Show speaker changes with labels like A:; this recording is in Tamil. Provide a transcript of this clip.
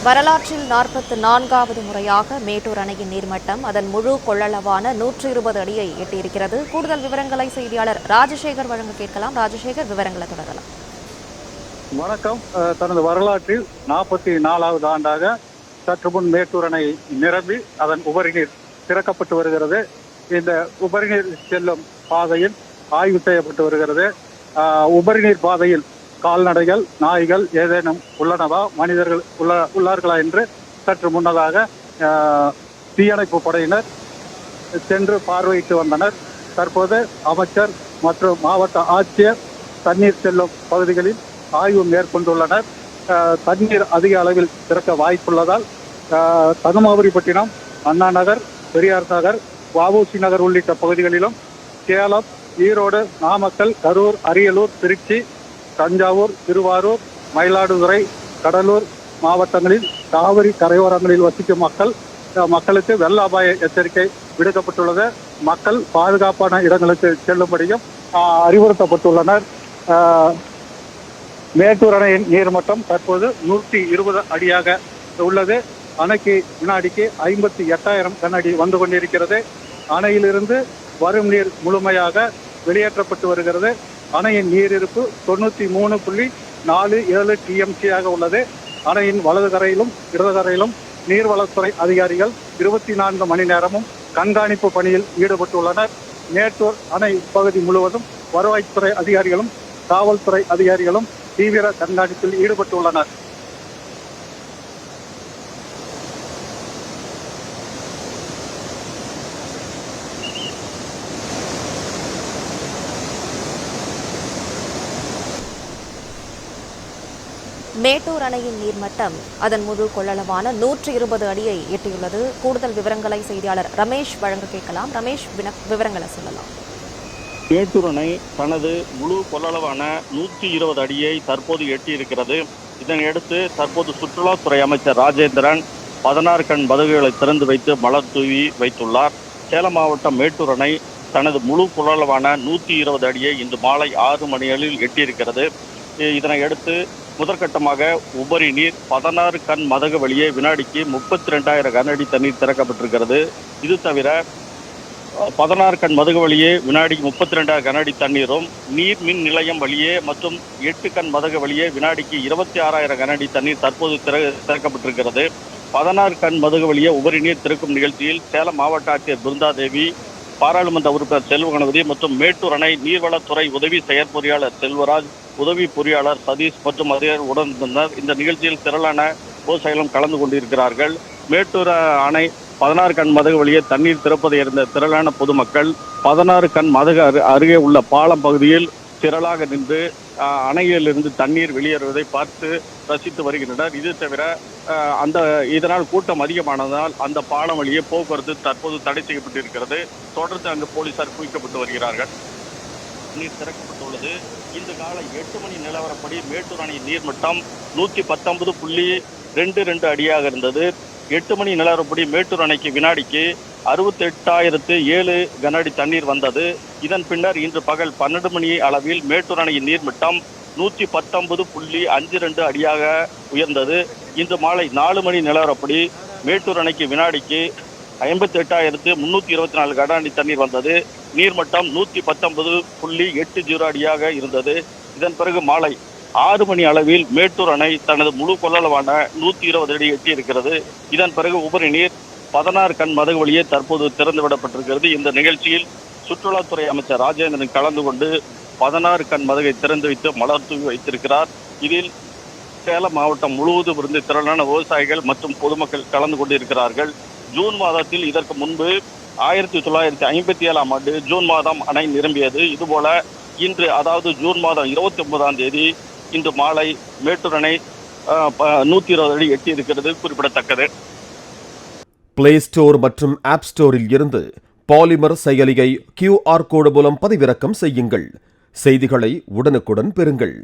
A: வரலாற்றில் 44வது முறையாக மேட்டூர் அணையின் நீர்மட்டம் அதன் முழு கொள்ளளவான 120 அடியை எட்டியிருக்கிறது. கூடுதல் விவரங்களை செய்தியாளர் ராஜசேகர் வழங்க கேட்கலாம். ராஜசேகர், விவரங்களை தொடரலாம்.
B: வணக்கம். தனது வரலாற்றில் 44வது ஆண்டாக சற்று முன் மேட்டூர் அணை நிரம்பி அதன் உபரிநீர் திறக்கப்பட்டு வருகிறது. இந்த உபரிநீர் செல்லும் பாதையில் ஆய்வு செய்யப்பட்டு வருகிறது. உபரிநீர் பாதையில் கால்நடைகள், நாய்கள் ஏதேனும் உள்ளனவா, மனிதர்கள் உள்ளார்களா என்று சற்று முன்னதாக தீயணைப்பு படையினர் சென்று பார்வையிட்டு வந்தனர். தற்போது அமைச்சர் மற்றும் மாவட்ட ஆட்சியர் தண்ணீர் செல்லும் பகுதிகளில் ஆய்வு மேற்கொண்டுள்ளனர். தண்ணீர் அதிக அளவில் திறக்க வாய்ப்புள்ளதால் தனுமாபுரிப்பட்டினம், அண்ணா நகர், பெரியார் நகர், வஉசி நகர் உள்ளிட்ட பகுதிகளிலும் சேலம், ஈரோடு, நாமக்கல், கரூர், அரியலூர், திருச்சி, தஞ்சாவூர், திருவாரூர், மயிலாடுதுறை, கடலூர் மாவட்டங்களில் காவிரி கரையோரங்களில் வசிக்கும் மக்களுக்கு வெள்ள அபாய எச்சரிக்கை விடுக்கப்பட்டுள்ளது. மக்கள் பாதுகாப்பான இடங்களுக்கு செல்லும்படியும் அறிவுறுத்தப்பட்டுள்ளனர். மேட்டூர் அணையின் நீர்மட்டம் தற்போது 120 அடியாக உள்ளது. அணைக்கு வினாடிக்கு 58,000 கன அடி வந்து கொண்டிருக்கிறது. அணையிலிருந்து வரும் நீர் முழுமையாக வெளியேற்றப்பட்டு வருகிறது. அணையின் நீரிருப்பு 93.47 TMC உள்ளது. அணையின் வலது கரையிலும் இடது கரையிலும் நீர்வளத்துறை அதிகாரிகள் 24 மணி நேரமும் கண்காணிப்பு பணியில் ஈடுபட்டுள்ளனர். மேட்டூர் அணை பகுதி முழுவதும் வருவாய்த்துறை அதிகாரிகளும் காவல்துறை அதிகாரிகளும் தீவிர கண்காணிப்பில் ஈடுபட்டுள்ளனர்.
A: மேட்டூர் அணையின் நீர்மட்டம் அதன் முழு கொள்ளளவான 120 அடியை எட்டியுள்ளது. கூடுதல் விவரங்களை செய்தியாளர் ரமேஷ் வழங்க கேட்கலாம். ரமேஷ், விவரங்களை சொல்லலாம்.
C: மேட்டூர் அணை தனது முழு கொள்ளளவான 120 அடியை தற்போது எட்டியிருக்கிறது. இதனையடுத்து தற்போது சுற்றுலாத்துறை அமைச்சர் ராஜேந்திரன் 16 கண் மதகுகளை திறந்து வைத்து மலர் தூவி வைத்துள்ளார். சேலம் மாவட்டம் மேட்டூர் அணை தனது முழு கொள்ளளவான 120 அடியை இன்று மாலை 6 மணிகளில் எட்டியிருக்கிறது. இதனையடுத்து முதற்கட்டமாக உபரி நீர் 16 கண் மதகு வழியே வினாடிக்கு 32,000 கன அடி தண்ணீர் திறக்கப்பட்டிருக்கிறது. இது தவிர 16 கண் மதகு வழியே வினாடிக்கு 32,000 கன அடி தண்ணீரும், நீர் மின் நிலையம் வழியே மற்றும் 8 கண் மதகு வழியே வினாடிக்கு 26,000 கன அடி தண்ணீர் தற்போது திறக்கப்பட்டிருக்கிறது. 16 கண் மதகு வழியே உபரி நீர் திறக்கும் நிகழ்ச்சியில் சேலம் மாவட்ட ஆட்சியர் பிருந்தாதேவி, பாராளுமன்ற உறுப்பினர் செல்வ கணபதி மற்றும் மேட்டூர் அணை நீர்வளத்துறை உதவி செயற்பொறியாளர் செல்வராஜ், உதவி பொறியாளர் சதீஷ் மற்றும் அதிகாரிகள் உடனிருந்தனர். இந்த நிகழ்ச்சியில் திரளான விவசாயிகளும் கலந்து கொண்டிருக்கிறார்கள். மேட்டூர் அணை 16 கண் மதகு வழியே தண்ணீர் திறப்பதை இருந்த திரளான பொதுமக்கள் 16 கண் மதகு அருகே உள்ள பாலம் பகுதியில் திரளாக நின்று அணையிலிருந்து தண்ணீர் வெளியேறுவதை பார்த்து ரசித்து வருகின்றனர். இது தவிர இதனால் கூட்டம் அதிகமானதால் அந்த பாலம் வழியே போக்குவரத்து தற்போது தடை செய்யப்பட்டிருக்கிறது. தொடர்ந்து அங்கு போலீசார் குவிக்கப்பட்டு வருகிறார்கள். நீர் திறக்கப்பட்டுள்ளது. இன்று காலை 8 மணி நிலவரப்படி மேட்டூர் அணையின் நீர்மட்டம் 119.22 அடியாக இருந்தது. 8 மணி நிலவரப்படி மேட்டூர் அணைக்கு வினாடிக்கு 68,007 கன அடி தண்ணீர் வந்தது. இதன் பின்னர் இன்று பகல் 12 மணி அளவில் மேட்டூர் அணையின் நீர்மட்டம் 119.52 அடியாக உயர்ந்தது. இன்று மாலை 4 மணி நிலவரப்படி மேட்டூர் அணைக்கு வினாடிக்கு 58,324 கன அடி தண்ணீர் வந்தது. நீர்மட்டம் 119.80 அடியாக இருந்தது. இதன் பிறகு மாலை 6 மணி அளவில் மேட்டூர் அணை தனது முழு கொள்ளளவான 120 அடி எட்டியிருக்கிறது. இதன் பிறகு உபரி நீர் 16 கண் மதகு வழியே தற்போது திறந்துவிடப்பட்டிருக்கிறது. இந்த நிகழ்ச்சியில் சுற்றுலாத்துறை அமைச்சர் ராஜேந்திரன் கலந்து கொண்டு 16 கண் மதகை திறந்து வைத்து மலர் தூவி வைத்திருக்கிறார். இதில் சேலம் மாவட்டம் முழுவதும் இருந்து திரளான விவசாயிகள் மற்றும் பொதுமக்கள் கலந்து கொண்டிருக்கிறார்கள். ஜூன் மாதத்தில் இதற்கு முன்பு 1957 ஆண்டு ஜூன் மாதம் அணை நிரம்பியது. இதுபோல இன்று, அதாவது ஜூன் மாதம் 29ஆம் தேதி இன்று மாலை மேட்டூர் அணை 120 அடி எட்டி இருக்கிறது குறிப்பிடத்தக்கது.
D: பிளே ஸ்டோர் மற்றும் ஆப் ஸ்டோரில் இருந்து பாலிமர் செயலியை QR கோடு மூலம் பதிவிறக்கம் செய்யுங்கள். செய்திகளை உடனுக்குடன் பெறுங்கள்.